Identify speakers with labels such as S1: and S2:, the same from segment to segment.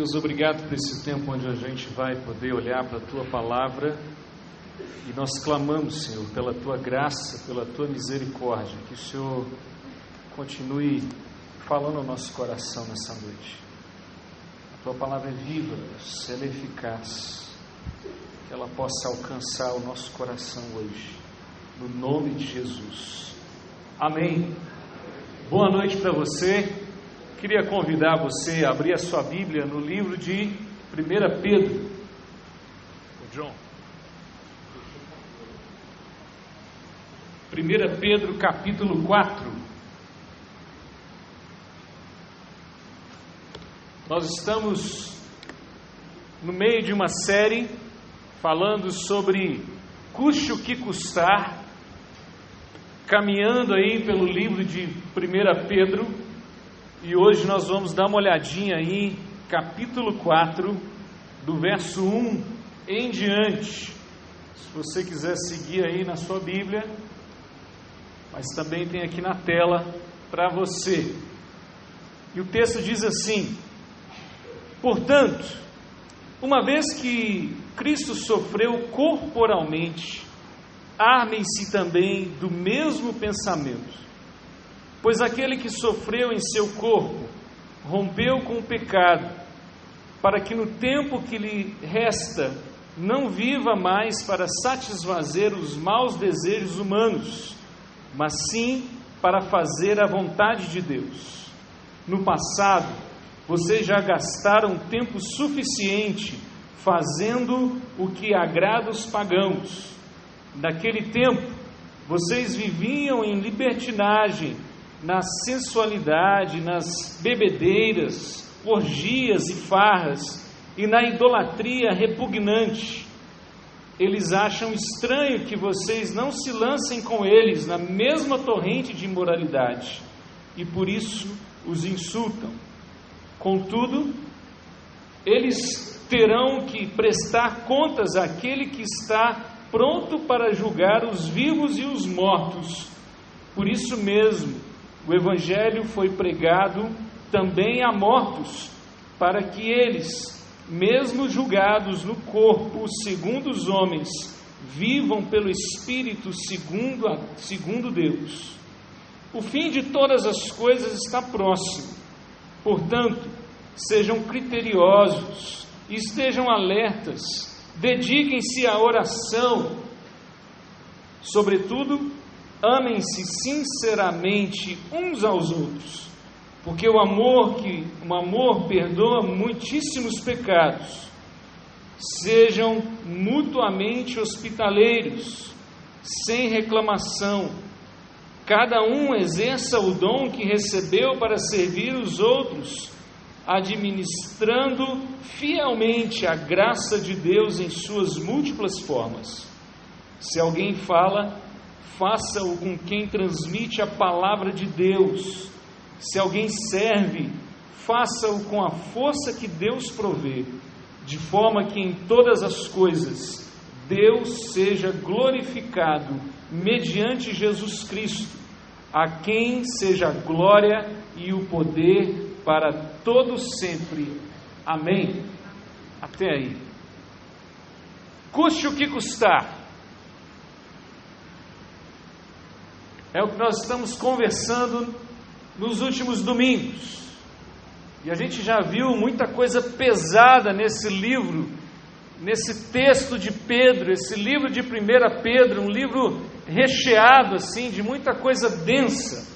S1: Deus, obrigado por esse tempo onde a gente vai poder olhar para a Tua Palavra e nós clamamos, Senhor, pela Tua graça, pela Tua misericórdia, que o Senhor continue falando ao nosso coração nessa noite. A Tua Palavra é viva, Deus, ela é eficaz, que ela possa alcançar o nosso coração hoje, no nome de Jesus. Amém. Boa noite para você. Queria convidar você a abrir a sua Bíblia no livro de 1 Pedro. O John. 1 Pedro capítulo 4. Nós estamos no meio de uma série falando sobre custe o que custar, caminhando aí pelo livro de 1 Pedro. E hoje nós vamos dar uma olhadinha aí, capítulo 4, do verso 1 em diante. Se você quiser seguir aí na sua Bíblia, mas também tem aqui na tela para você. E o texto diz assim: portanto, uma vez que Cristo sofreu corporalmente, armem-se também do mesmo pensamento. Pois aquele que sofreu em seu corpo, rompeu com o pecado, para que no tempo que lhe resta, não viva mais para satisfazer os maus desejos humanos, mas sim para fazer a vontade de Deus. No passado, vocês já gastaram tempo suficiente fazendo o que agrada os pagãos. Naquele tempo, vocês viviam em libertinagem, na sensualidade, nas bebedeiras, orgias e farras, e na idolatria repugnante. Eles acham estranho que vocês não se lancem com eles na mesma torrente de imoralidade, e por isso os insultam. Contudo, eles terão que prestar contas àquele que está pronto para julgar os vivos e os mortos. Por isso mesmo, o Evangelho foi pregado também a mortos, para que eles, mesmo julgados no corpo segundo os homens, vivam pelo Espírito segundo Deus. O fim de todas as coisas está próximo. Portanto, sejam criteriosos, estejam alertas, dediquem-se à oração. Sobretudo, amem-se sinceramente uns aos outros, porque o amor perdoa muitíssimos pecados. Sejam mutuamente hospitaleiros, sem reclamação. Cada um exerça o dom que recebeu para servir os outros, administrando fielmente a graça de Deus em suas múltiplas formas. Se alguém fala, faça-o com quem transmite a palavra de Deus. Se alguém serve, faça-o com a força que Deus provê, de forma que em todas as coisas Deus seja glorificado mediante Jesus Cristo, a quem seja a glória e o poder para todos sempre. Amém. Até aí. Custe o que custar. É o que nós estamos conversando nos últimos domingos. E a gente já viu muita coisa pesada nesse livro, nesse texto de Pedro, esse livro de 1 Pedro, um livro recheado assim de muita coisa densa,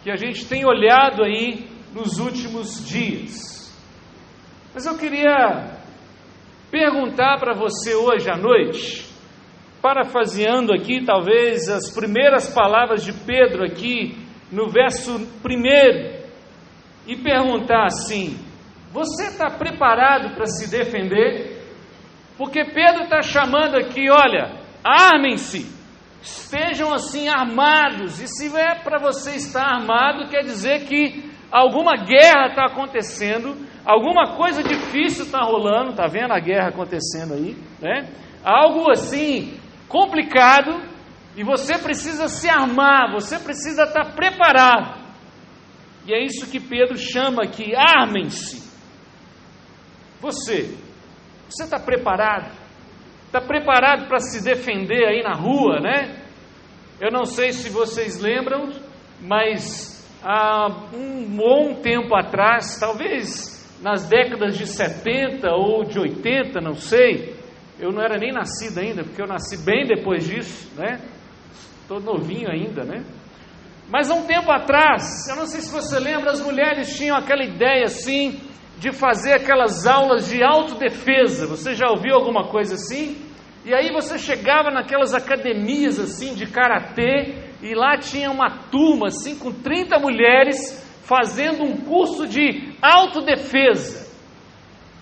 S1: que a gente tem olhado aí nos últimos dias. Mas eu queria perguntar para você hoje à noite, parafraseando aqui talvez as primeiras palavras de Pedro aqui no verso 1, e perguntar assim: você está preparado para se defender? Porque Pedro está chamando aqui, olha, armem-se, estejam assim armados. E se é para você estar armado, quer dizer que alguma guerra está acontecendo, alguma coisa difícil está rolando. Está vendo a guerra acontecendo aí, né? Algo assim complicado, e você precisa se armar, você precisa estar preparado. E é isso que Pedro chama aqui: armem-se. Você está preparado? Está preparado para se defender aí na rua, né? Eu não sei se vocês lembram, mas há um bom tempo atrás, talvez nas décadas de 70 ou de 80, não sei, eu não era nem nascido ainda, porque eu nasci bem depois disso, né? Estou novinho ainda, né? Mas há um tempo atrás, eu não sei se você lembra, as mulheres tinham aquela ideia assim, de fazer aquelas aulas de autodefesa. Você já ouviu alguma coisa assim? E aí você chegava naquelas academias assim de karatê, e lá tinha uma turma assim com 30 mulheres fazendo um curso de autodefesa,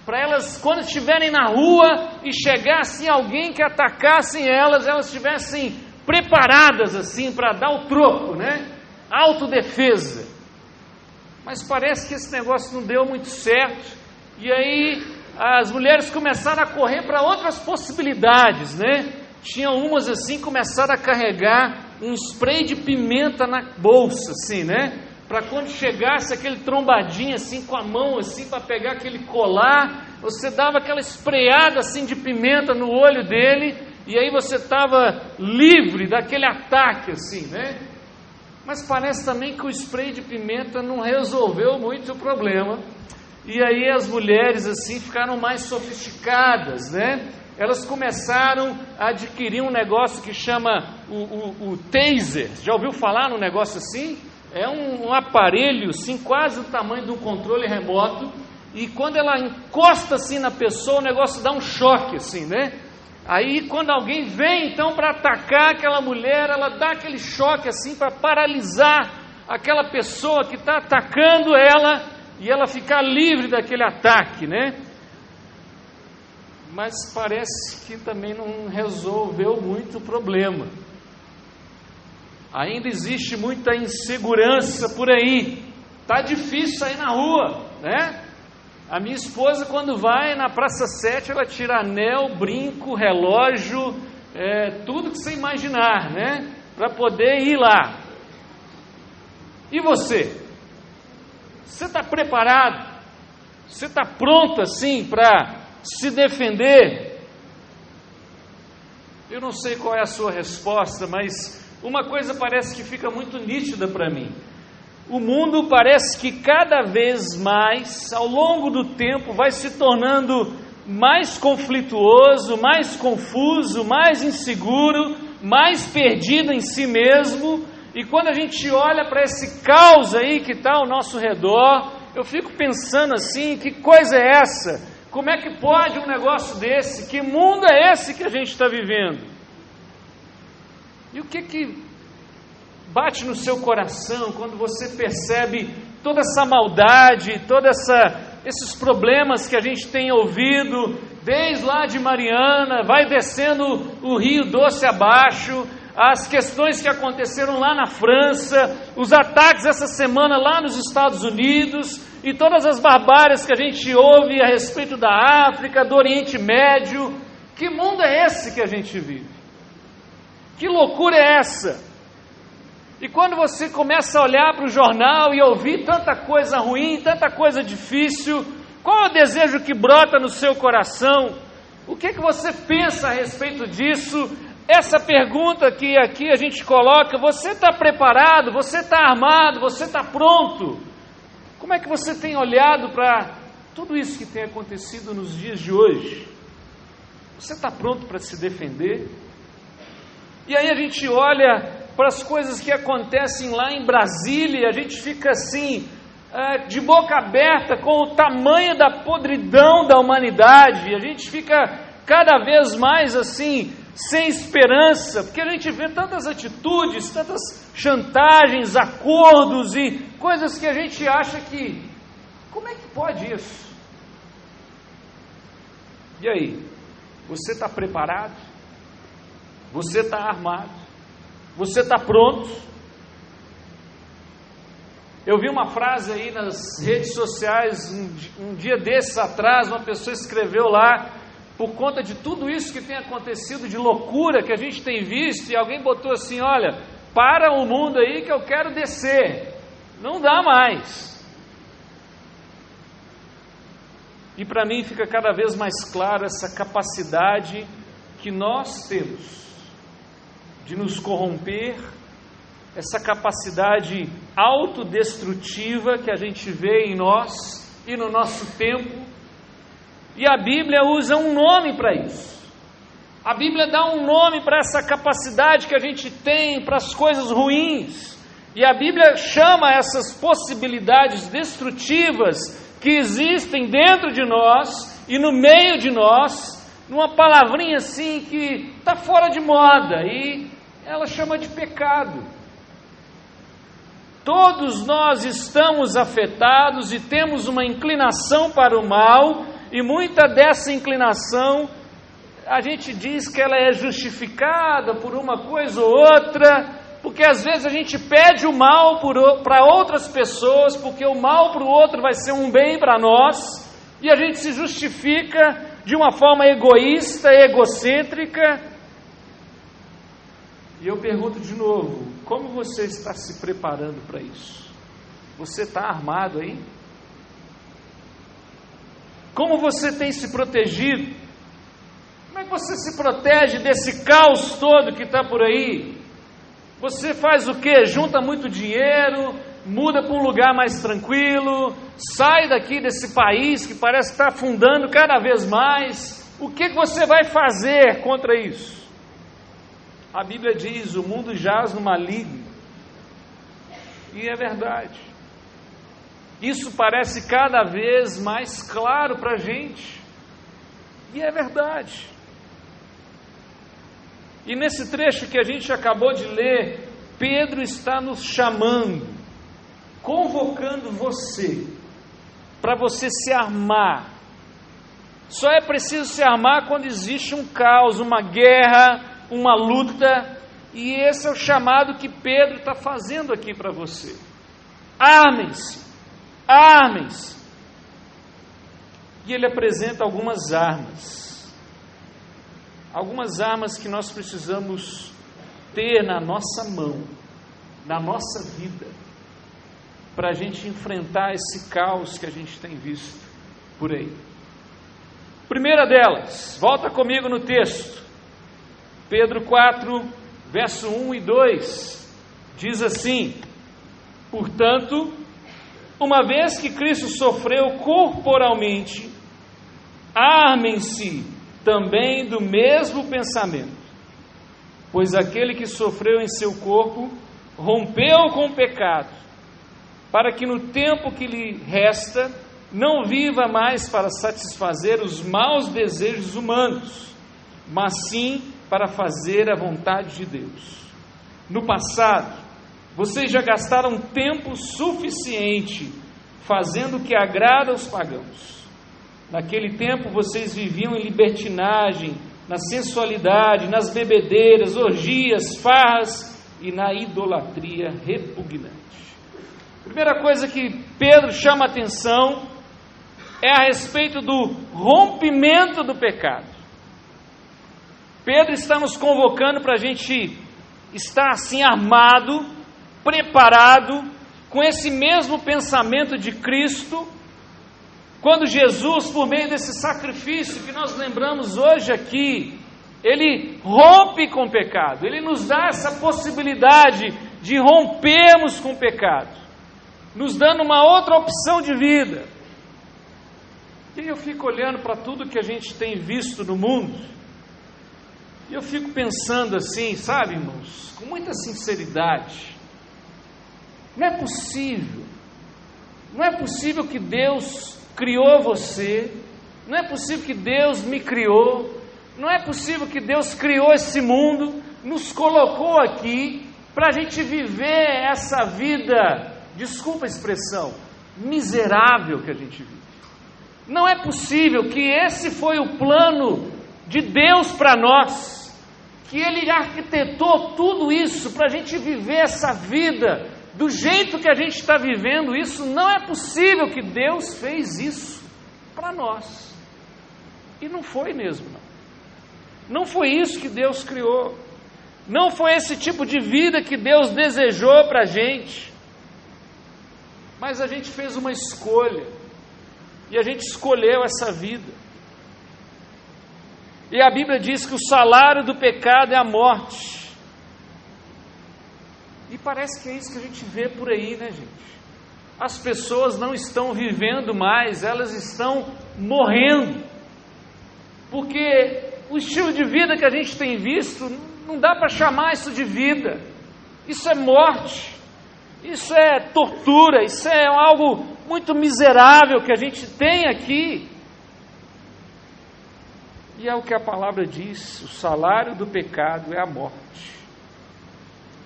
S1: para elas, quando estiverem na rua e chegasse alguém que atacasse elas estivessem preparadas assim para dar o troco, né? Autodefesa. Mas parece que esse negócio não deu muito certo, e aí as mulheres começaram a correr para outras possibilidades, né? Tinham umas assim, começaram a carregar um spray de pimenta na bolsa, assim, né? Para quando chegasse aquele trombadinho assim com a mão assim, para pegar aquele colar, você dava aquela espreada assim de pimenta no olho dele, e aí você estava livre daquele ataque assim, né? Mas parece também que o spray de pimenta não resolveu muito o problema, e aí as mulheres assim ficaram mais sofisticadas, né? Elas começaram a adquirir um negócio que chama o taser. Já ouviu falar num negócio assim? É um aparelho assim, quase o tamanho de um controle remoto, e quando ela encosta assim na pessoa, o negócio dá um choque assim, né? Aí quando alguém vem então para atacar aquela mulher, ela dá aquele choque assim para paralisar aquela pessoa que está atacando ela, e ela ficar livre daquele ataque, né? Mas parece que também não resolveu muito o problema. Ainda existe muita insegurança por aí. Está difícil sair na rua, né? A minha esposa, quando vai na Praça 7, ela tira anel, brinco, relógio, tudo que você imaginar, né? Para poder ir lá. E você? Você está preparado? Você está pronto assim para se defender? Eu não sei qual é a sua resposta, mas uma coisa parece que fica muito nítida para mim. O mundo parece que cada vez mais, ao longo do tempo, vai se tornando mais conflituoso, mais confuso, mais inseguro, mais perdido em si mesmo. E quando a gente olha para esse caos aí que está ao nosso redor, eu fico pensando assim, que coisa é essa? Como é que pode um negócio desse? Que mundo é esse que a gente está vivendo? E o que bate no seu coração quando você percebe toda essa maldade, esses problemas que a gente tem ouvido, desde lá de Mariana, vai descendo o Rio Doce abaixo, as questões que aconteceram lá na França, os ataques essa semana lá nos Estados Unidos, e todas as barbáries que a gente ouve a respeito da África, do Oriente Médio. Que mundo é esse que a gente vive? Que loucura é essa? E quando você começa a olhar para o jornal e ouvir tanta coisa ruim, tanta coisa difícil, qual é o desejo que brota no seu coração? O que você pensa a respeito disso? Essa pergunta que aqui a gente coloca: você está preparado? Você está armado? Você está pronto? Como é que você tem olhado para tudo isso que tem acontecido nos dias de hoje? Você está pronto para se defender? E aí a gente olha para as coisas que acontecem lá em Brasília, e a gente fica assim, de boca aberta com o tamanho da podridão da humanidade, a gente fica cada vez mais assim, sem esperança, porque a gente vê tantas atitudes, tantas chantagens, acordos e coisas que a gente acha que, como é que pode isso? E aí, você está preparado? Você está armado? Você está pronto? Eu vi uma frase aí nas redes sociais, um dia desses atrás, uma pessoa escreveu lá, por conta de tudo isso que tem acontecido, de loucura que a gente tem visto, e alguém botou assim: olha, para o mundo aí que eu quero descer, não dá mais. E para mim fica cada vez mais claro essa capacidade que nós temos de nos corromper, essa capacidade autodestrutiva que a gente vê em nós e no nosso tempo. E a Bíblia usa um nome para isso. A Bíblia dá um nome para essa capacidade que a gente tem para as coisas ruins. E a Bíblia chama essas possibilidades destrutivas que existem dentro de nós e no meio de nós, numa palavrinha assim que está fora de moda, e ela chama de pecado. Todos nós estamos afetados e temos uma inclinação para o mal, e muita dessa inclinação a gente diz que ela é justificada por uma coisa ou outra, porque às vezes a gente pede o mal para outras pessoas, porque o mal para o outro vai ser um bem para nós, e a gente se justifica de uma forma egoísta, egocêntrica. E eu pergunto de novo, como você está se preparando para isso? Você está armado aí? Como você tem se protegido? Como é que você se protege desse caos todo que está por aí? Você faz o quê? Junta muito dinheiro, muda para um lugar mais tranquilo, sai daqui desse país que parece estar afundando cada vez mais. O que você vai fazer contra isso? A Bíblia diz, o mundo jaz no maligno. E é verdade. Isso parece cada vez mais claro para a gente. E é verdade. E nesse trecho que a gente acabou de ler, Pedro está nos chamando, convocando você, para você se armar. Só é preciso se armar quando existe um caos, uma guerra, uma luta, e esse é o chamado que Pedro está fazendo aqui para você. Armem-se, armem-se. E ele apresenta algumas armas que nós precisamos ter na nossa mão, na nossa vida, para a gente enfrentar esse caos que a gente tem visto por aí. Primeira delas, volta comigo no texto, Pedro 4, verso 1 e 2, diz assim: portanto, uma vez que Cristo sofreu corporalmente, armem-se também do mesmo pensamento, pois aquele que sofreu em seu corpo rompeu com o pecado, para que no tempo que lhe resta não viva mais para satisfazer os maus desejos humanos, mas sim para fazer a vontade de Deus. No passado, vocês já gastaram tempo suficiente fazendo o que agrada aos pagãos. Naquele tempo vocês viviam em libertinagem, na sensualidade, nas bebedeiras, orgias, farras e na idolatria repugnante. Primeira coisa que Pedro chama a atenção é a respeito do rompimento do pecado. Pedro está nos convocando para a gente estar assim armado, preparado, com esse mesmo pensamento de Cristo, quando Jesus, por meio desse sacrifício que nós lembramos hoje aqui, Ele rompe com o pecado, Ele nos dá essa possibilidade de rompermos com o pecado, nos dando uma outra opção de vida. E eu fico olhando para tudo que a gente tem visto no mundo, e eu fico pensando assim, sabe, irmãos, com muita sinceridade, não é possível que Deus criou você, não é possível que Deus me criou, não é possível que Deus criou esse mundo, nos colocou aqui para a gente viver essa vida, desculpa a expressão, miserável que a gente vive. Não é possível que esse foi o plano de Deus para nós, que Ele arquitetou tudo isso para a gente viver essa vida do jeito que a gente está vivendo. Isso não é possível que Deus fez isso para nós. E não foi mesmo, não foi isso que Deus criou, não foi esse tipo de vida que Deus desejou para a gente, mas a gente fez uma escolha, E a gente escolheu essa vida. E a Bíblia diz que o salário do pecado é a morte. E parece que é isso que a gente vê por aí, né, gente? As pessoas não estão vivendo mais, elas estão morrendo. Porque o estilo de vida que a gente tem visto, não dá para chamar isso de vida. Isso é morte. Isso é tortura. Isso é algo muito miserável que a gente tem aqui. E é o que a palavra diz: o salário do pecado é a morte.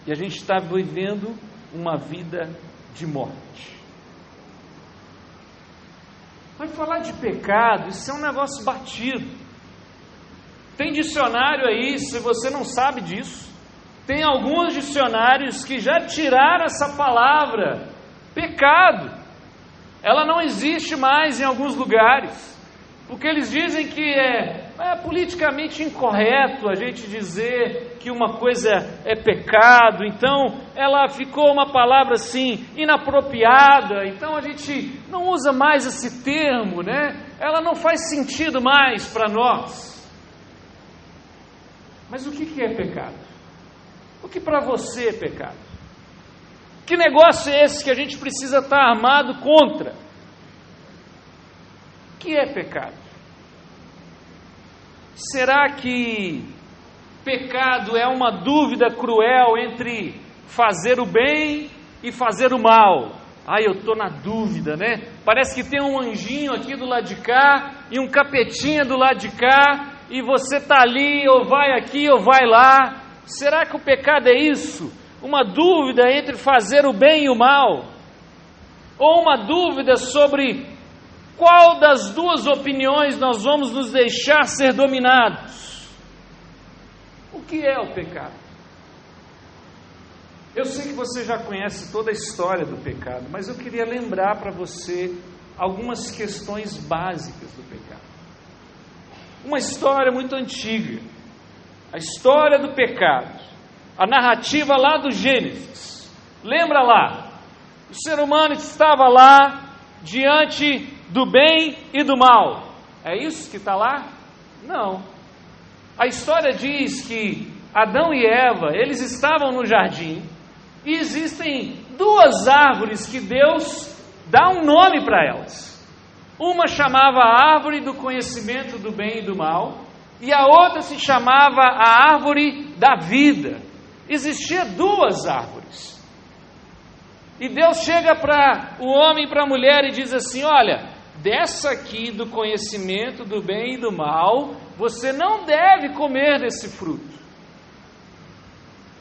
S1: E a gente está vivendo uma vida de morte. Vai falar de pecado, isso é um negócio batido. Tem dicionário aí, se você não sabe disso, tem alguns dicionários que já tiraram essa palavra, pecado. Ela não existe mais em alguns lugares, porque eles dizem que é politicamente incorreto a gente dizer que uma coisa é pecado, então ela ficou uma palavra assim, inapropriada, então a gente não usa mais esse termo, né? Ela não faz sentido mais para nós. Mas o que é pecado? O que para você é pecado? Que negócio é esse que a gente precisa estar armado contra? O que é pecado? Será que pecado é uma dúvida cruel entre fazer o bem e fazer o mal? Eu estou na dúvida, né? Parece que tem um anjinho aqui do lado de cá e um capetinha do lado de cá, e você está ali, ou vai aqui, ou vai lá. Será que o pecado é isso? Uma dúvida entre fazer o bem e o mal? Ou uma dúvida sobre qual das duas opiniões nós vamos nos deixar ser dominados? O que é o pecado? Eu sei que você já conhece toda a história do pecado, mas eu queria lembrar para você algumas questões básicas do pecado. Uma história muito antiga, a história do pecado, a narrativa lá do Gênesis. Lembra lá? O ser humano estava lá diante do bem e do mal. É isso que está lá? Não. A história diz que Adão e Eva, eles estavam no jardim, e existem duas árvores que Deus dá um nome para elas. Uma chamava a árvore do conhecimento do bem e do mal, e a outra se chamava a árvore da vida. Existia duas árvores. E Deus chega para o homem e para a mulher e diz assim: olha, dessa aqui do conhecimento do bem e do mal, você não deve comer desse fruto.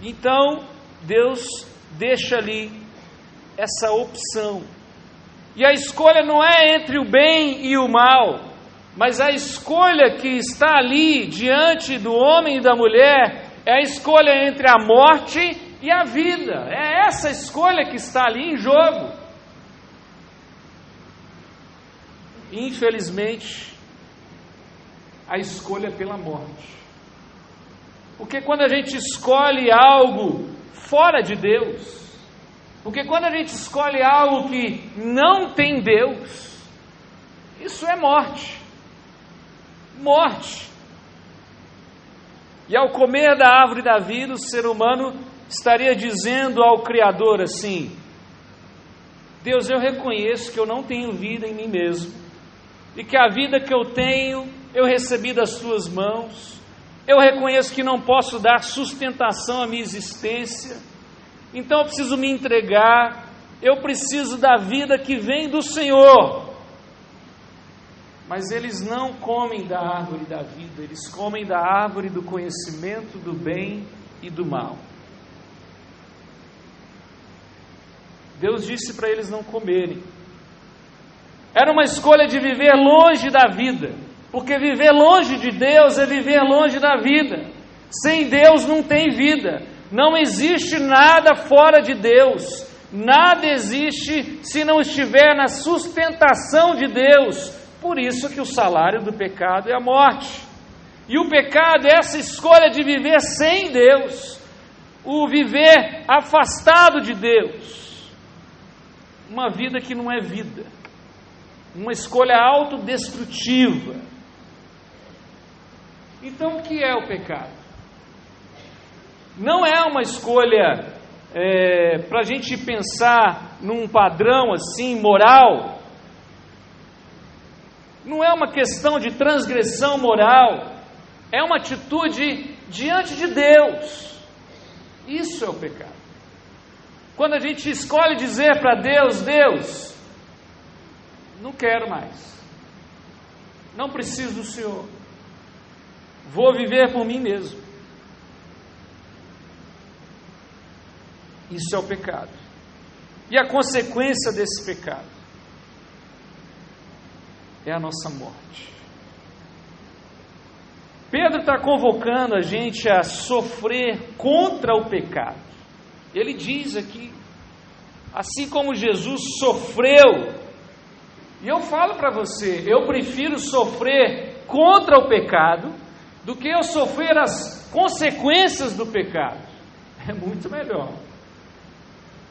S1: Então, Deus deixa ali essa opção. E a escolha não é entre o bem e o mal, mas a escolha que está ali diante do homem e da mulher é a escolha entre a morte e a vida. É essa escolha que está ali em jogo. Infelizmente, a escolha é pela morte. Porque quando a gente escolhe algo fora de Deus, porque quando a gente escolhe algo que não tem Deus, isso é morte. Morte. E ao comer da árvore da vida, o ser humano estaria dizendo ao Criador assim: Deus, eu reconheço que eu não tenho vida em mim mesmo, e que a vida que eu tenho, eu recebi das tuas mãos. Eu reconheço que não posso dar sustentação à minha existência, então eu preciso me entregar, eu preciso da vida que vem do Senhor. Mas eles não comem da árvore da vida, eles comem da árvore do conhecimento do bem e do mal. Deus disse para eles não comerem. Era uma escolha de viver longe da vida, porque viver longe de Deus é viver longe da vida. Sem Deus não tem vida. Não existe nada fora de Deus. Nada existe se não estiver na sustentação de Deus. Por isso que o salário do pecado é a morte. E o pecado é essa escolha de viver sem Deus, o viver afastado de Deus, uma vida que não é vida. uma escolha autodestrutiva. Então, o que é o pecado? Não é uma escolha para a gente pensar num padrão assim moral. Não é uma questão de transgressão moral. É uma atitude diante de Deus. Isso é o pecado. Quando a gente escolhe dizer para Deus: Deus, não quero mais, não preciso do Senhor, vou viver por mim mesmo. Isso é o pecado. E a consequência desse pecado é a nossa morte. Pedro está convocando a gente a sofrer contra o pecado. Ele diz aqui, assim como Jesus sofreu, e eu falo para você, eu prefiro sofrer contra o pecado do que eu sofrer as consequências do pecado. É muito melhor.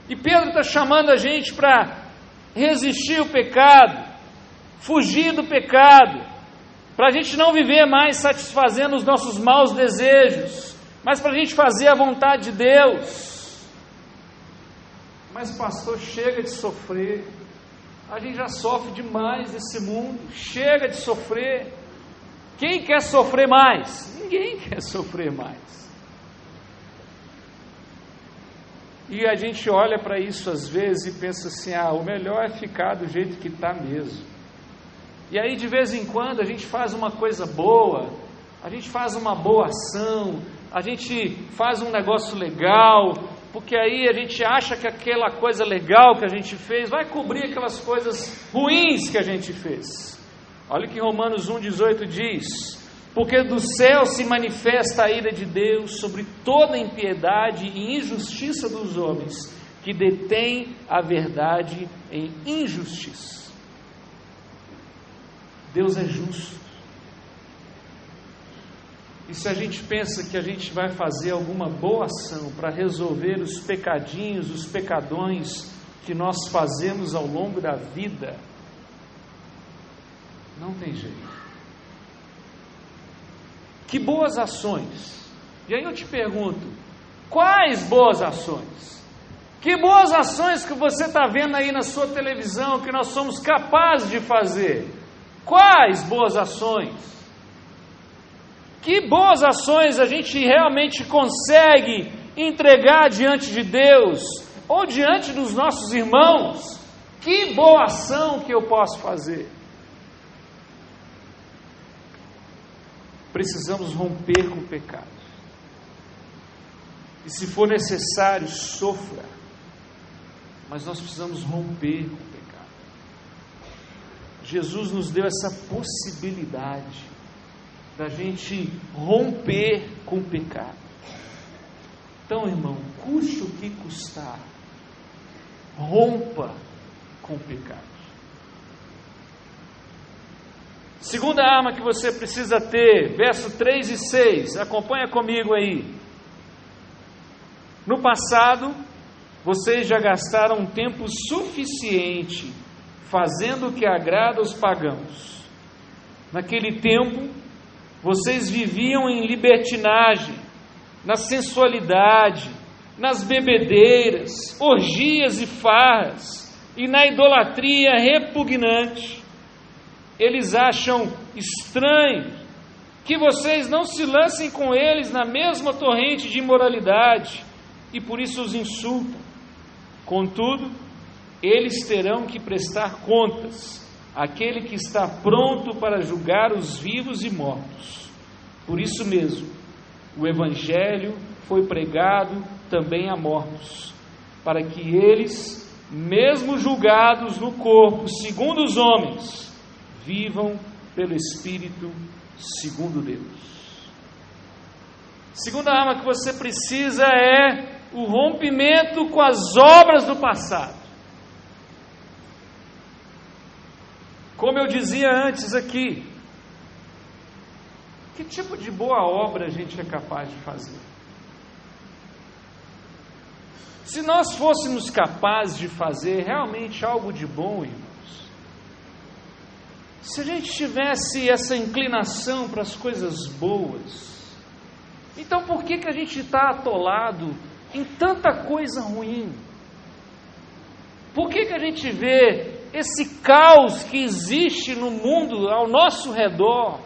S1: E Pedro está chamando a gente para resistir o pecado, fugir do pecado, para a gente não viver mais satisfazendo os nossos maus desejos, mas para a gente fazer a vontade de Deus. Mas pastor, chega de sofrer, a gente já sofre demais nesse mundo, chega de sofrer. Quem quer sofrer mais? Ninguém quer sofrer mais. E a gente olha para isso às vezes e pensa assim: o melhor é ficar do jeito que está mesmo. E aí de vez em quando a gente faz uma coisa boa, a gente faz uma boa ação, a gente faz um negócio legal, porque aí a gente acha que aquela coisa legal que a gente fez vai cobrir aquelas coisas ruins que a gente fez. Olha o que Romanos 1,18 diz: porque do céu se manifesta a ira de Deus sobre toda impiedade e injustiça dos homens, que detêm a verdade em injustiça. Deus é justo. E se a gente pensa que a gente vai fazer alguma boa ação para resolver os pecadinhos, os pecadões que nós fazemos ao longo da vida, não tem jeito. Que boas ações? E aí eu te pergunto, quais boas ações? Que boas ações que você está vendo aí na sua televisão que nós somos capazes de fazer? Quais boas ações? Que boas ações a gente realmente consegue entregar diante de Deus ou diante dos nossos irmãos? Que boa ação que eu posso fazer? Precisamos romper com o pecado. E se for necessário, sofra. Mas nós precisamos romper com o pecado. Jesus nos deu essa possibilidade da gente romper com o pecado. Então, irmão, custe o que custar, rompa com o pecado. Segunda arma que você precisa ter, verso 3 e 6, acompanha comigo aí. No passado, vocês já gastaram tempo suficiente fazendo o que agrada aos pagãos. Naquele tempo, vocês viviam em libertinagem, na sensualidade, nas bebedeiras, orgias e farras, e na idolatria repugnante. Eles acham estranho que vocês não se lancem com eles na mesma torrente de imoralidade, e por isso os insultam. Contudo, eles terão que prestar contas àquele que está pronto para julgar os vivos e mortos. Por isso mesmo, o Evangelho foi pregado também a mortos, para que eles, mesmo julgados no corpo segundo os homens, vivam pelo Espírito segundo Deus. Segunda arma que você precisa é o rompimento com as obras do passado. Como eu dizia antes aqui, que tipo de boa obra a gente é capaz de fazer? Se nós fôssemos capazes de fazer realmente algo de bom, irmãos, Se a gente tivesse essa inclinação para as coisas boas, então por que a gente está atolado em tanta coisa ruim? Por que a gente vê esse caos que existe no mundo ao nosso redor?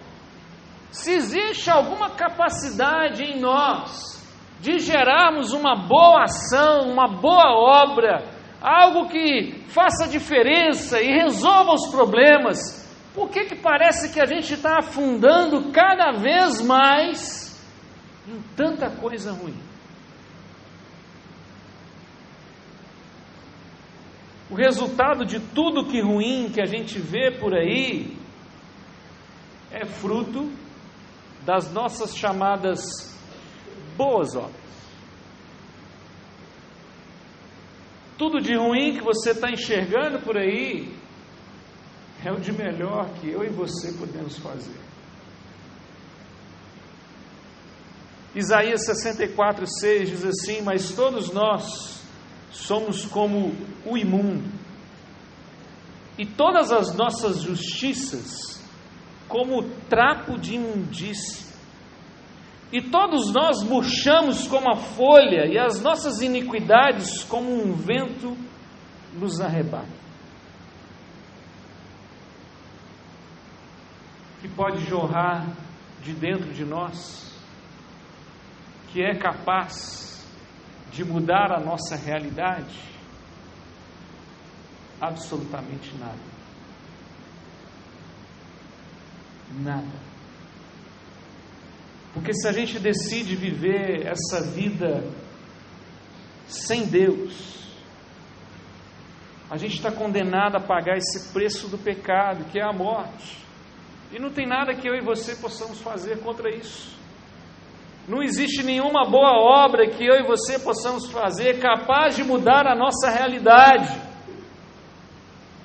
S1: Se existe alguma capacidade em nós de gerarmos uma boa ação, uma boa obra, algo que faça diferença e resolva os problemas, por que parece que a gente está afundando cada vez mais em tanta coisa ruim? O resultado de tudo que ruim que a gente vê por aí é fruto das nossas chamadas boas obras. Tudo de ruim que você está enxergando por aí é o de melhor que eu e você podemos fazer. Isaías 64:6 diz assim: mas todos nós somos como o imundo, e todas as nossas justiças como trapo de imundície, e todos nós murchamos como a folha, e as nossas iniquidades como um vento nos arrebata. Que pode jorrar de dentro de nós, que é capaz de mudar a nossa realidade? Absolutamente nada. Nada. Porque se a gente decide viver essa vida sem Deus, a gente está condenado a pagar esse preço do pecado, que é a morte. E não tem nada que eu e você possamos fazer contra isso. Não existe nenhuma boa obra que eu e você possamos fazer capaz de mudar a nossa realidade.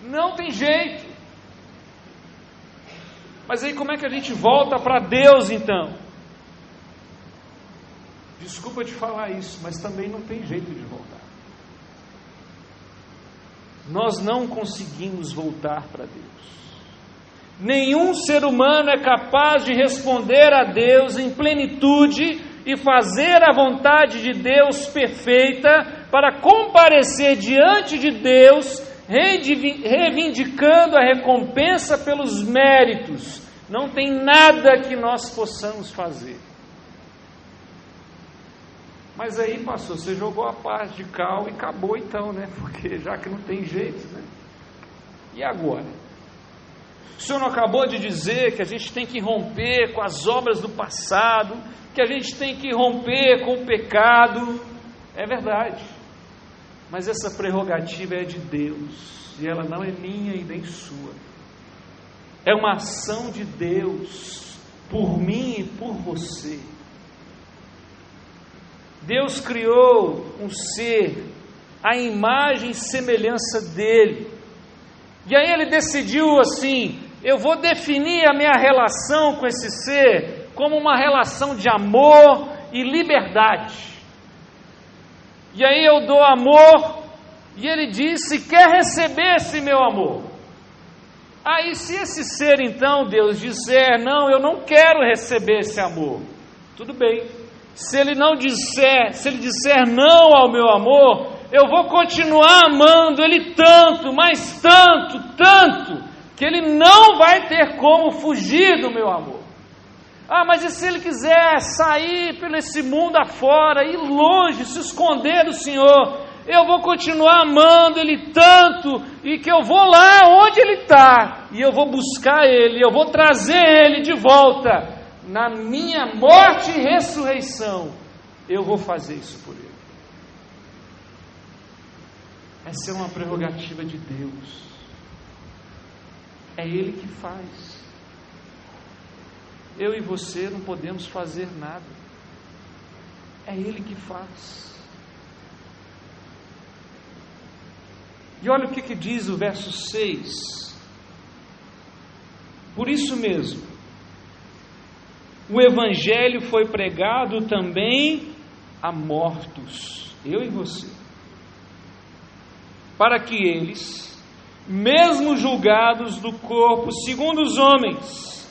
S1: Não tem jeito. Mas aí como é que a gente volta para Deus então? Desculpa te falar isso, mas também não tem jeito de voltar. Nós não conseguimos voltar para Deus. Nenhum ser humano é capaz de responder a Deus em plenitude e fazer a vontade de Deus perfeita para comparecer diante de Deus, reivindicando a recompensa pelos méritos. Não tem nada que nós possamos fazer. Mas aí, pastor, você jogou a parte de cal e acabou então, né? Porque já que não tem jeito, né? E agora? O senhor não acabou de dizer que a gente tem que romper com as obras do passado, que a gente tem que romper com o pecado? É verdade, mas essa prerrogativa é de Deus, e ela não é minha e nem sua. É uma ação de Deus, por mim e por você. Deus criou um ser, à imagem e semelhança dele, e aí ele decidiu assim: eu vou definir a minha relação com esse ser como uma relação de amor e liberdade. E aí eu dou amor, e ele diz: se quer receber esse meu amor. Aí se esse ser então, Deus, disser: não, eu não quero receber esse amor, tudo bem. Se ele disser não ao meu amor, eu vou continuar amando ele tanto, mas tanto, que ele não vai ter como fugir do meu amor. Ah, mas e se ele quiser sair por esse mundo afora, ir longe, se esconder do Senhor? Eu vou continuar amando ele tanto, e que eu vou lá onde ele está, e eu vou buscar ele, eu vou trazer ele de volta. Na minha morte e ressurreição, eu vou fazer isso por ele. Essa é uma prerrogativa de Deus. É Ele que faz. Eu e você não podemos fazer nada. É Ele que faz. E olha o que diz o verso 6. Por isso mesmo, o Evangelho foi pregado também a mortos, eu e você, para que eles, mesmo julgados do corpo segundo os homens,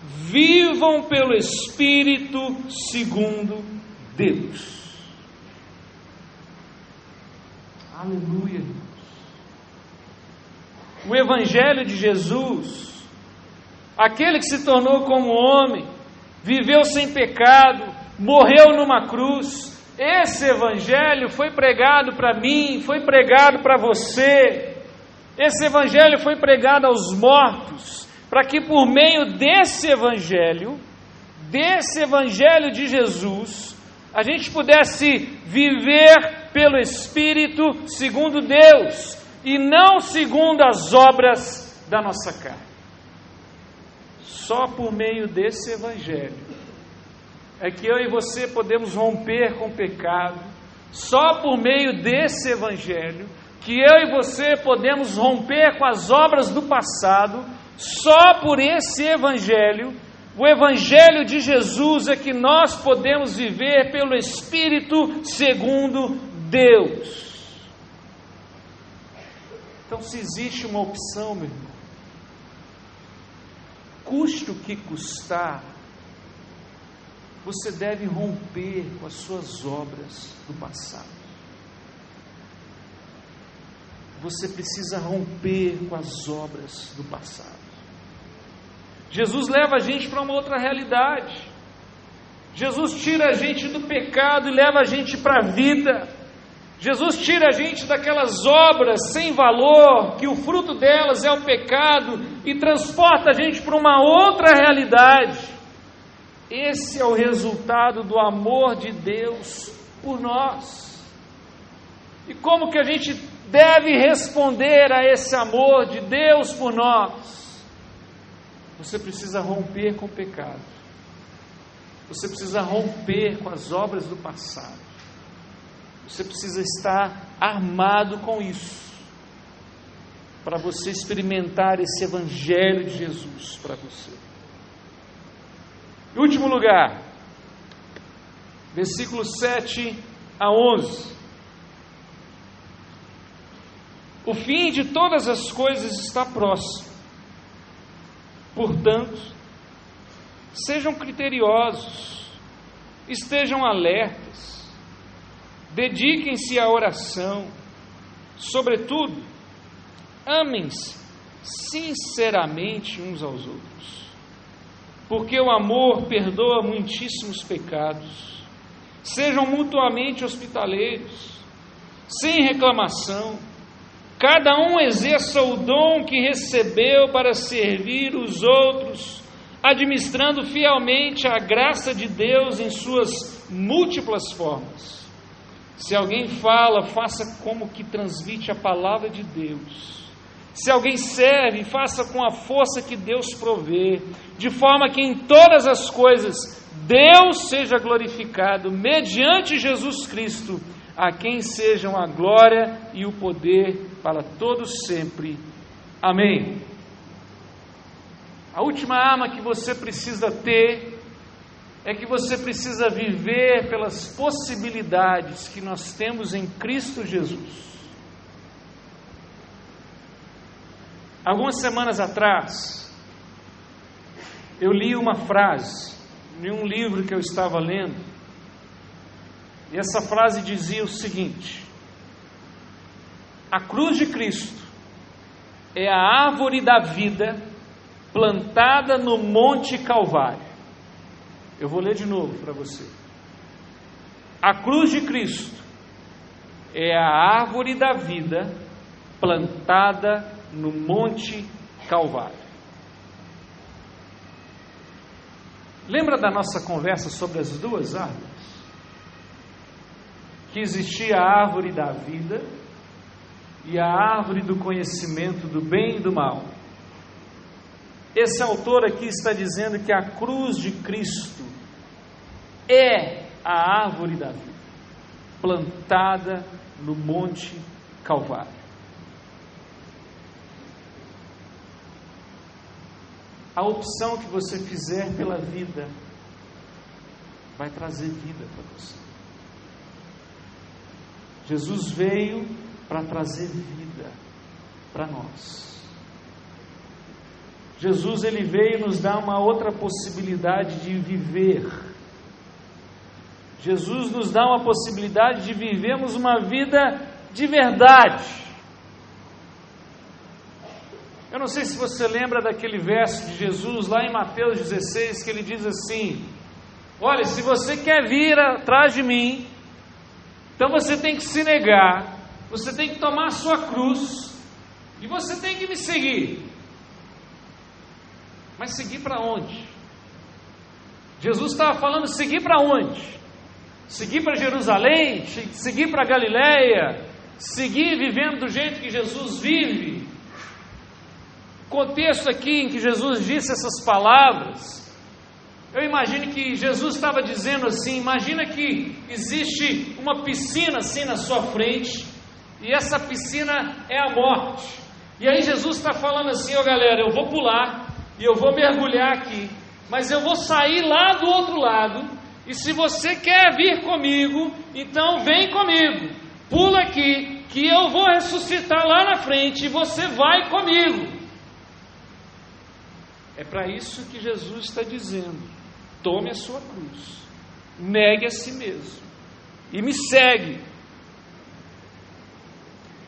S1: vivam pelo Espírito segundo Deus. Aleluia. O Evangelho de Jesus, aquele que se tornou como homem, viveu sem pecado, morreu numa cruz, esse Evangelho foi pregado para mim, foi pregado para você. Esse Evangelho foi pregado aos mortos, para que por meio desse Evangelho de Jesus, a gente pudesse viver pelo Espírito segundo Deus, e não segundo as obras da nossa carne. Só por meio desse Evangelho é que eu e você podemos romper com o pecado. Só por meio desse Evangelho que eu e você podemos romper com as obras do passado. Só por esse Evangelho, o Evangelho de Jesus, é que nós podemos viver pelo Espírito segundo Deus. Então, se existe uma opção, meu irmão, custe o que custar, você deve romper com as suas obras do passado. Você precisa romper com as obras do passado. Jesus leva a gente para uma outra realidade. Jesus tira a gente do pecado e leva a gente para a vida. Jesus tira a gente daquelas obras sem valor, que o fruto delas é o pecado, e transporta a gente para uma outra realidade. Esse é o resultado do amor de Deus por nós. E como que a gente deve responder a esse amor de Deus por nós? Você precisa romper com o pecado. Você precisa romper com as obras do passado. Você precisa estar armado com isso, para você experimentar esse Evangelho de Jesus para você. Em último lugar, versículos 7 a 11. O fim de todas as coisas está próximo. Portanto, sejam criteriosos, estejam alertas, dediquem-se à oração, sobretudo, amem-se sinceramente uns aos outros, porque o amor perdoa muitíssimos pecados. Sejam mutuamente hospitaleiros, sem reclamação. Cada um exerça o dom que recebeu para servir os outros, administrando fielmente a graça de Deus em suas múltiplas formas. Se alguém fala, faça como que transmite a palavra de Deus. Se alguém serve, faça com a força que Deus provê, de forma que em todas as coisas Deus seja glorificado, mediante Jesus Cristo, a quem sejam a glória e o poder para todos sempre. Amém. A última arma que você precisa ter é que você precisa viver pelas possibilidades que nós temos em Cristo Jesus. Algumas semanas atrás, eu li uma frase em um livro que eu estava lendo, e essa frase dizia o seguinte: a cruz de Cristo é a árvore da vida plantada no Monte Calvário. Eu vou ler de novo para você. A cruz de Cristo é a árvore da vida plantada no Monte Calvário. Lembra da nossa conversa sobre as duas árvores? Que existia a árvore da vida e a árvore do conhecimento do bem e do mal. Esse autor aqui está dizendo que a cruz de Cristo é a árvore da vida, plantada no Monte Calvário. A opção que você fizer pela vida vai trazer vida para você. Jesus veio para trazer vida. para nós. Jesus, ele veio nos dar uma outra possibilidade de viver. Jesus nos dá uma possibilidade de vivermos uma vida de verdade. Eu não sei se você lembra daquele verso de Jesus lá em Mateus 16, que ele diz assim: olha, se você quer vir atrás de mim, então você tem que se negar, você tem que tomar a sua cruz, e você tem que me seguir. Mas seguir para onde? Jesus estava falando seguir para onde? Seguir para Jerusalém? Seguir para Galiléia? Seguir vivendo do jeito que Jesus vive? O contexto aqui em que Jesus disse essas palavras, eu imagino que Jesus estava dizendo assim: imagina que existe uma piscina assim na sua frente, e essa piscina é a morte. E aí Jesus está falando assim: ó galera, eu vou pular, e eu vou mergulhar aqui, mas eu vou sair lá do outro lado, e se você quer vir comigo, então vem comigo, pula aqui, que eu vou ressuscitar lá na frente, e você vai comigo. É para isso que Jesus está dizendo: tome a sua cruz, negue a si mesmo, e me segue.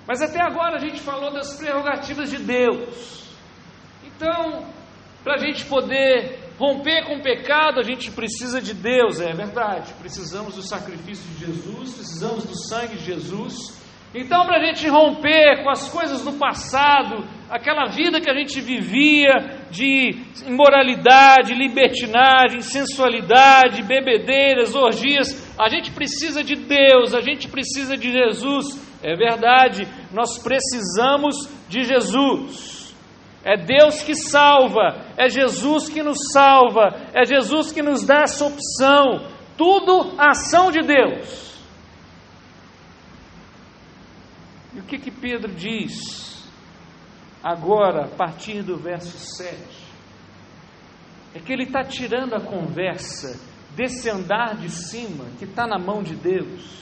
S1: Mas até agora a gente falou das prerrogativas de Deus. Então, para a gente poder romper com o pecado, a gente precisa de Deus, é verdade. Precisamos do sacrifício de Jesus, precisamos do sangue de Jesus. Então, para a gente romper com as coisas do passado, aquela vida que a gente vivia de imoralidade, libertinagem, sensualidade, bebedeiras, orgias, a gente precisa de Deus, a gente precisa de Jesus. É verdade, nós precisamos de Jesus. É Deus que salva, é Jesus que nos salva, é Jesus que nos dá essa opção, tudo a ação de Deus. E o que Pedro diz agora, a partir do verso 7? É que ele está tirando a conversa desse andar de cima, que está na mão de Deus,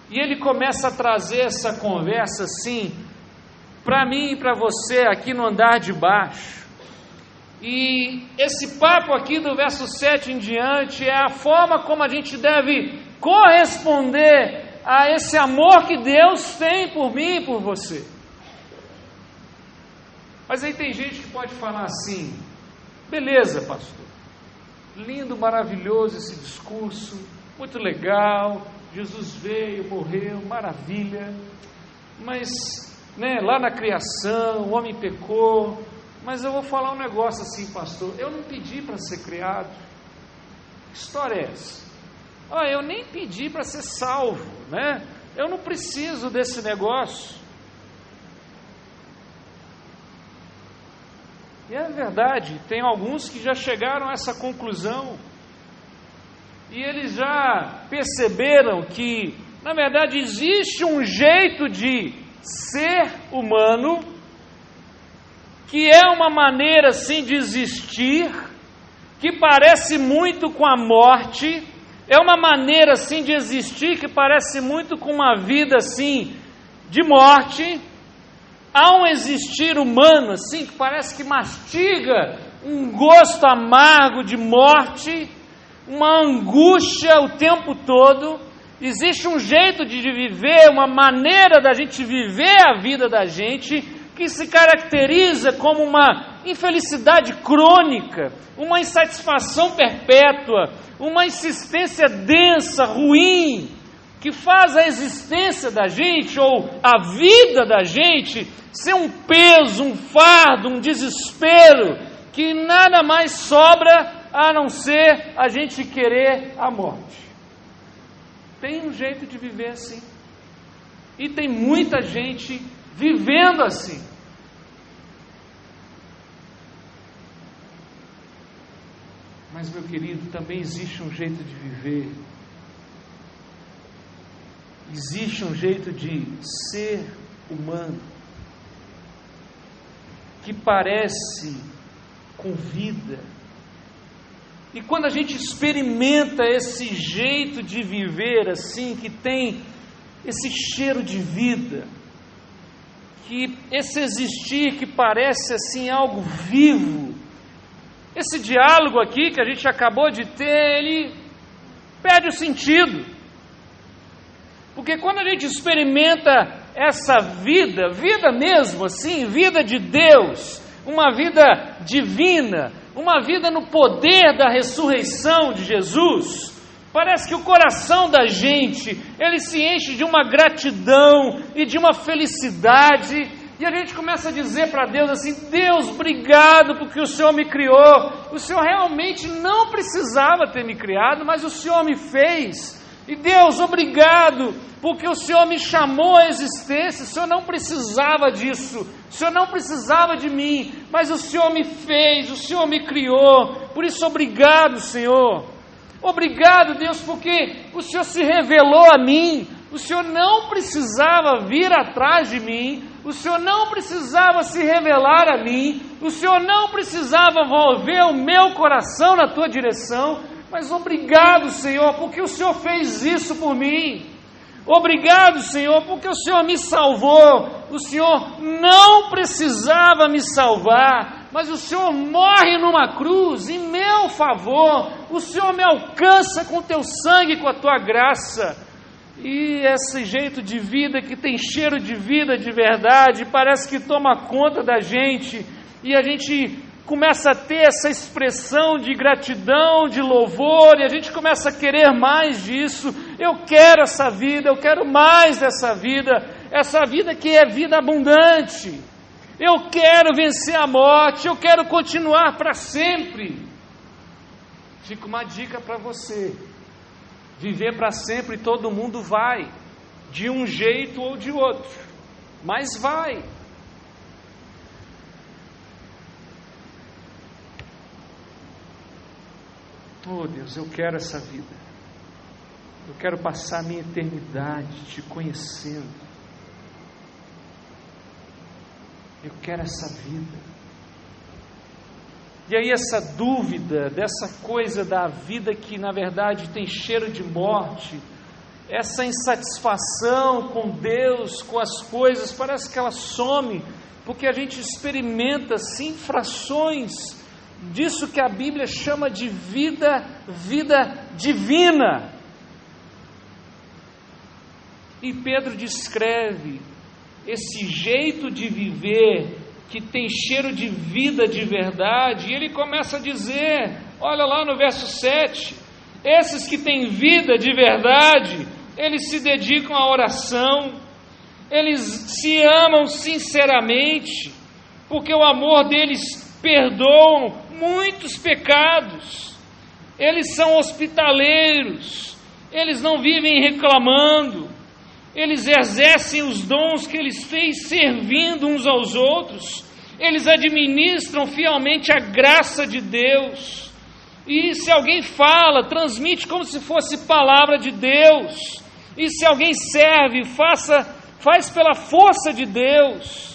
S1: e ele começa a trazer essa conversa assim, para mim e para você aqui no andar de baixo. E esse papo aqui do verso 7 em diante é a forma como a gente deve corresponder a esse amor que Deus tem por mim e por você. Mas aí tem gente que pode falar assim: beleza, pastor, lindo, maravilhoso esse discurso, muito legal, Jesus veio, morreu, maravilha, mas lá na criação, o homem pecou, mas eu vou falar um negócio assim, pastor, eu não pedi para ser criado. Que história é essa? Eu nem pedi para ser salvo, eu não preciso desse negócio. E é verdade, tem alguns que já chegaram a essa conclusão, e eles já perceberam que, na verdade, existe um jeito de ser humano, que é uma maneira assim de existir, que parece muito com a morte, é uma maneira assim de existir que parece muito com uma vida assim de morte. Há um existir humano assim que parece que mastiga um gosto amargo de morte, uma angústia o tempo todo. Existe um jeito de viver, uma maneira da gente viver a vida da gente, que se caracteriza como uma infelicidade crônica, uma insatisfação perpétua, uma insistência densa, ruim, que faz a existência da gente, ou a vida da gente, ser um peso, um fardo, um desespero, que nada mais sobra a não ser a gente querer a morte. Tem um jeito de viver assim, e tem muita gente vivendo assim. Mas, meu querido, também existe um jeito de viver, existe um jeito de ser humano, que parece com vida. E quando a gente experimenta esse jeito de viver assim, que tem esse cheiro de vida, que esse existir que parece assim algo vivo, esse diálogo aqui que a gente acabou de ter, ele perde o sentido. Porque quando a gente experimenta essa vida mesmo assim, vida de Deus, uma vida divina, uma vida no poder da ressurreição de Jesus, parece que o coração da gente, ele se enche de uma gratidão e de uma felicidade, e a gente começa a dizer para Deus assim: Deus, obrigado porque o Senhor me criou, o Senhor realmente não precisava ter me criado, mas o Senhor me fez. E Deus, obrigado, porque o Senhor me chamou à existência, o Senhor não precisava disso, o Senhor não precisava de mim, mas o Senhor me fez, o Senhor me criou, por isso obrigado, Senhor. Obrigado, Deus, porque o Senhor se revelou a mim, o Senhor não precisava vir atrás de mim, o Senhor não precisava se revelar a mim, o Senhor não precisava mover o meu coração na tua direção, mas obrigado, Senhor, porque o Senhor fez isso por mim. Obrigado, Senhor, porque o Senhor me salvou. O Senhor não precisava me salvar, mas o Senhor morre numa cruz em meu favor. O Senhor me alcança com teu sangue, com a tua graça. E esse jeito de vida que tem cheiro de vida de verdade, parece que toma conta da gente, e a gente começa a ter essa expressão de gratidão, de louvor, e a gente começa a querer mais disso. Eu quero essa vida, eu quero mais dessa vida, essa vida que é vida abundante. Eu quero vencer a morte, eu quero continuar para sempre. Fica uma dica para você: viver para sempre todo mundo vai, de um jeito ou de outro, mas vai. Oh Deus, eu quero essa vida, eu quero passar a minha eternidade te conhecendo, eu quero essa vida. E aí essa dúvida, dessa coisa da vida que na verdade tem cheiro de morte, essa insatisfação com Deus, com as coisas, parece que ela some, porque a gente experimenta sim frações disso que a Bíblia chama de vida divina. E Pedro descreve esse jeito de viver que tem cheiro de vida de verdade, e ele começa a dizer, olha lá no verso 7, esses que têm vida de verdade, eles se dedicam à oração, eles se amam sinceramente, porque o amor deles perdoa muitos pecados, eles são hospitaleiros, eles não vivem reclamando, eles exercem os dons que eles fez servindo uns aos outros, eles administram fielmente a graça de Deus, e se alguém fala, transmite como se fosse palavra de Deus, e se alguém serve, faz pela força de Deus.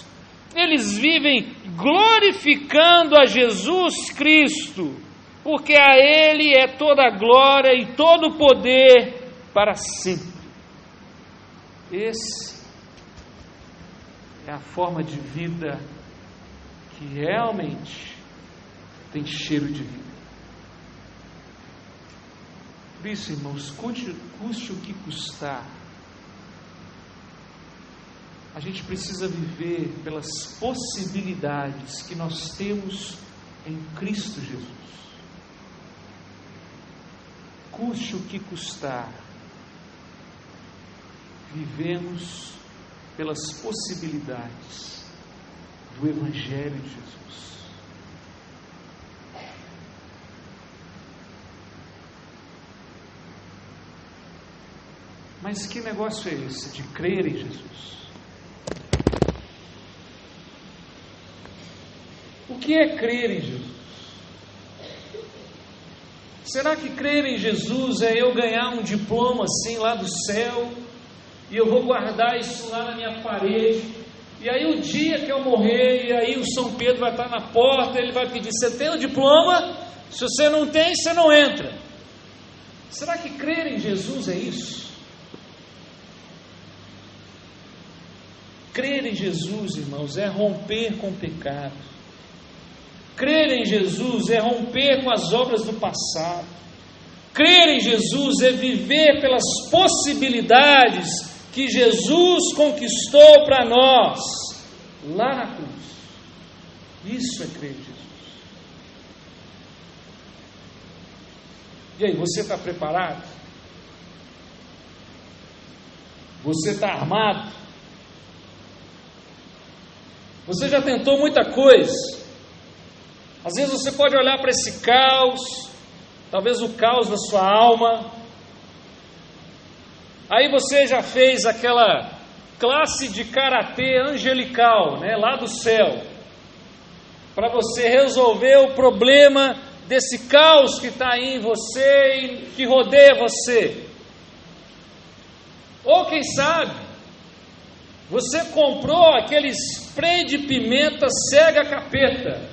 S1: Eles vivem glorificando a Jesus Cristo, porque a Ele é toda a glória e todo o poder para sempre. Esse é a forma de vida que realmente tem cheiro de vida. Por isso, irmãos, custe o que custar, a gente precisa viver pelas possibilidades que nós temos em Cristo Jesus. Custe o que custar, vivemos pelas possibilidades do Evangelho de Jesus. Mas que negócio é esse de crer em Jesus? O que é crer em Jesus? Será que crer em Jesus é eu ganhar um diploma assim lá do céu, e eu vou guardar isso lá na minha parede, e aí o dia que eu morrer, e aí o São Pedro vai estar na porta, ele vai pedir, você tem o diploma? Se você não tem, você não entra. Será que crer em Jesus é isso? Crer em Jesus, irmãos, é romper com o pecado. Crer em Jesus é romper com as obras do passado. Crer em Jesus é viver pelas possibilidades que Jesus conquistou para nós lá na cruz. Isso é crer em Jesus. E aí, você está preparado? Você está armado? Você já tentou muita coisa. Às vezes você pode olhar para esse caos, talvez o caos da sua alma. Aí você já fez aquela classe de karatê angelical, né, lá do céu, para você resolver o problema desse caos que está aí em você e que rodeia você. Ou quem sabe, você comprou aquele spray de pimenta cega capeta,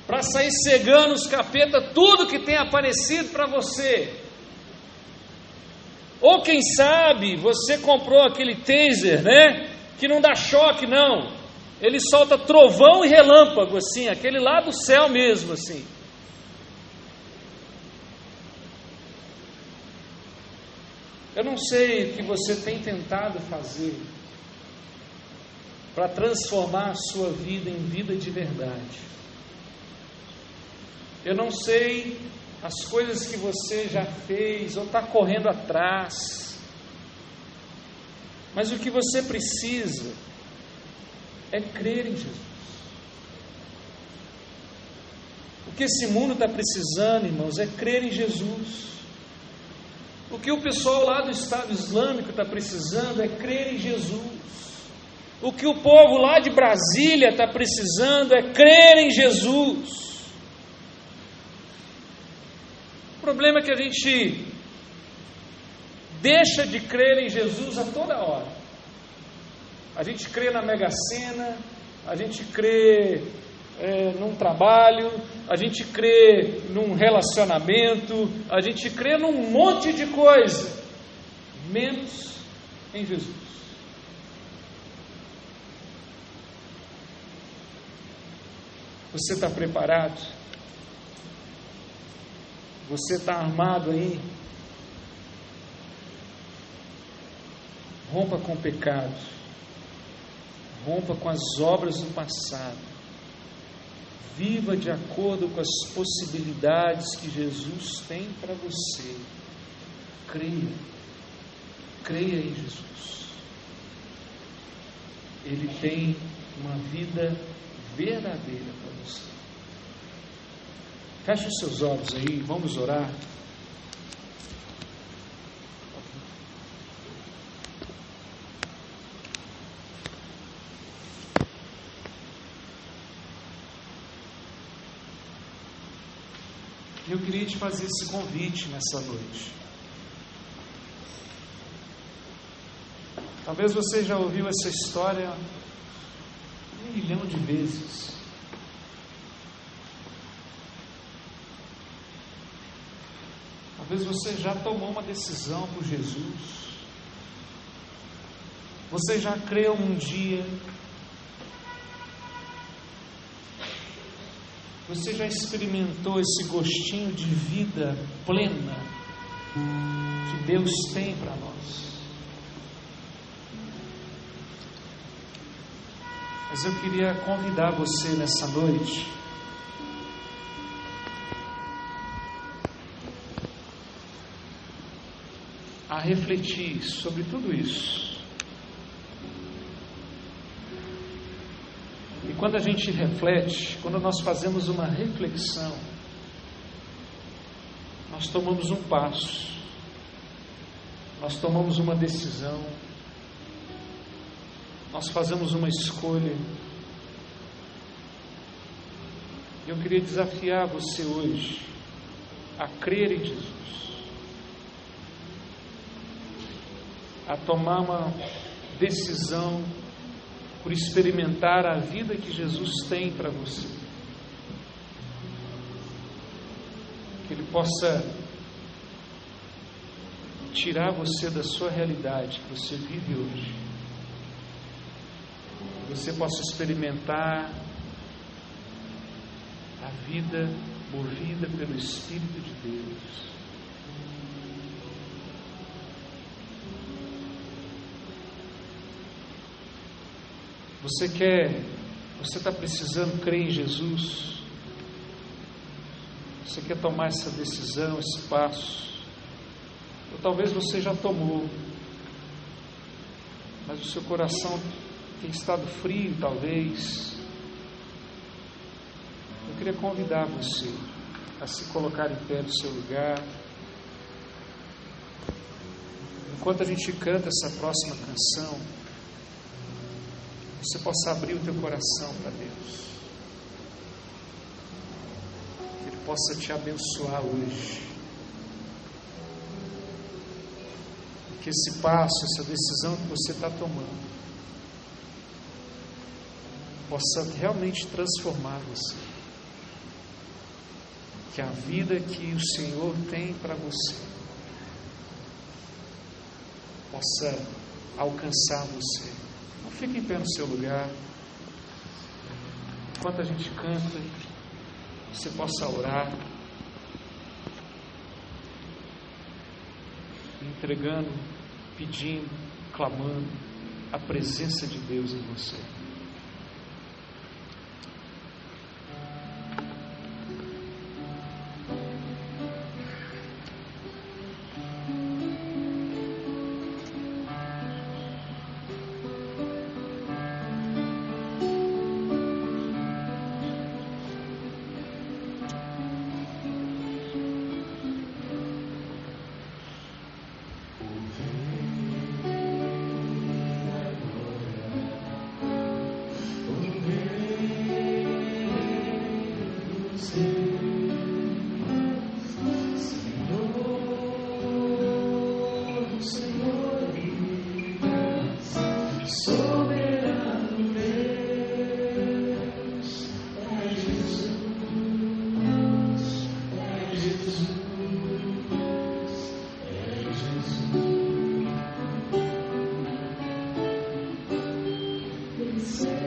S1: para sair cegando os capeta tudo que tem aparecido para você. Ou quem sabe, você comprou aquele taser, né, que não dá choque não, ele solta trovão e relâmpago assim, aquele lá do céu mesmo assim. Eu não sei o que você tem tentado fazer para transformar a sua vida em vida de verdade. Eu não sei as coisas que você já fez ou está correndo atrás, mas o que você precisa é crer em Jesus. O que esse mundo está precisando, irmãos, é crer em Jesus. O que o pessoal lá do Estado Islâmico está precisando é crer em Jesus. O que o povo lá de Brasília está precisando é crer em Jesus. O problema é que a gente deixa de crer em Jesus a toda hora. A gente crê na Mega Sena, a gente crê num trabalho, a gente crê num relacionamento, a gente crê num monte de coisa, menos em Jesus. Você está preparado? Você está armado aí? Rompa com o pecado, rompa com as obras do passado. Viva de acordo com as possibilidades que Jesus tem para você. Creia em Jesus. Ele tem uma vida verdadeira para você. Feche os seus olhos aí, vamos orar. Eu queria te fazer esse convite nessa noite. Talvez você já ouviu essa história 1 milhão de vezes. Talvez você já tomou uma decisão por Jesus. Você já creu um dia. Você já experimentou esse gostinho de vida plena que Deus tem para nós? Mas eu queria convidar você nessa noite a refletir sobre tudo isso. E quando a gente reflete, quando nós fazemos uma reflexão, nós tomamos um passo, nós tomamos uma decisão, nós fazemos uma escolha. Eu queria desafiar você hoje a crer em Jesus, a tomar uma decisão por experimentar a vida que Jesus tem para você. Que Ele possa tirar você da sua realidade que você vive hoje. Que você possa experimentar a vida movida pelo Espírito de Deus. Você está precisando crer em Jesus? Você quer tomar essa decisão, esse passo? Ou talvez você já tomou, mas o seu coração tem estado frio, talvez. Eu queria convidar você a se colocar em pé no seu lugar. Enquanto a gente canta essa próxima canção, você possa abrir o teu coração para Deus. Que Ele possa te abençoar hoje. Que esse passo, essa decisão que você está tomando, possa realmente transformar você. Que a vida que o Senhor tem para você possa alcançar você. Não fique em pé no seu lugar. Enquanto a gente canta, você possa orar, entregando, pedindo, clamando a presença de Deus em você.
S2: Say